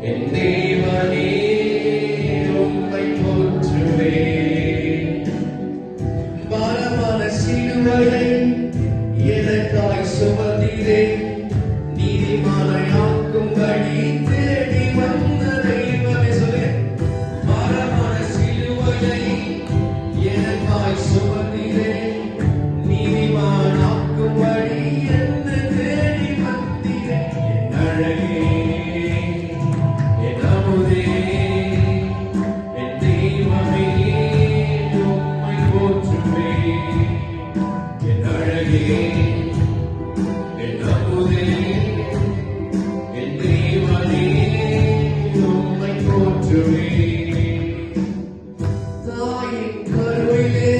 என் தேவனே உம்மை போற்றுவேன். பாரமான சிலுவையை எனக்காய் சுமந்தீரே, நீதிமானாக்கும்படி தேடி வந்த தெய்வமே. சொல்லுங்க. பாரமான சிலுவையை எனக்காய் சுமந்தீரே, நீதிமானாக்கும்படி என்னை தேடி வந்தீரே. என் அழகே, என் அமுதே, என் தெய்வமே உம்மை போற்றுவேன். என் அழகே, என் அமுதே, என் தெய்வமே உம்மை போற்றுவேன். தாயின் கருவிலே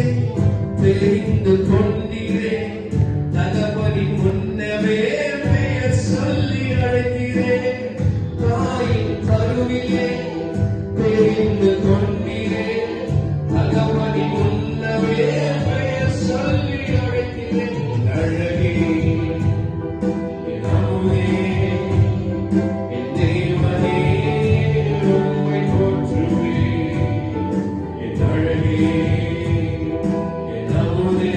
தெரிந்து கொண்டீரே, தகப்பனின் முன்னமே பெயர் சொல்லி அழைத்தீரே. தாயின் கருவிலே தெரிந்து கொண்டீரே, தகப்பனின் முன்னமே பெயர் சொல்லி அழைத்தீரே. அழகே, என் அமுதே, என் தெய்வமே உம்மை போற்றுவேன். என் அழகே, என் அமுதே,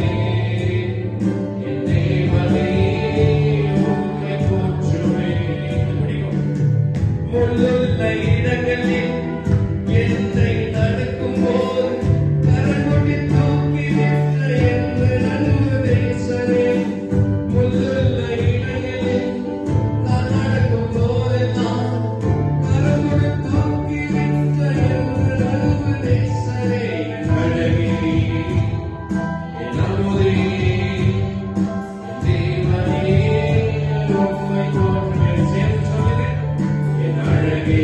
என் தெய்வமே உம்மை போற்றுவேன். முள்ளுள்ள இடங்களில் என்னை நடக்கும்போது கரங்கொட்டி தூக்கி விட்ட எங்கள் அன்பு நேசரே. முள்ளுள்ள இடங்களில் நான் நடக்கும்போதெல்லாம் கரங்கொட்டி தூக்கி விட்ட எங்கள் அன்பு நேசரே. என் அழகே, என் அமுதே, என் தெய்வமே உம்மை போற்றுவேன். சேர்ந்து சொல்லுங்க. என் அழகே,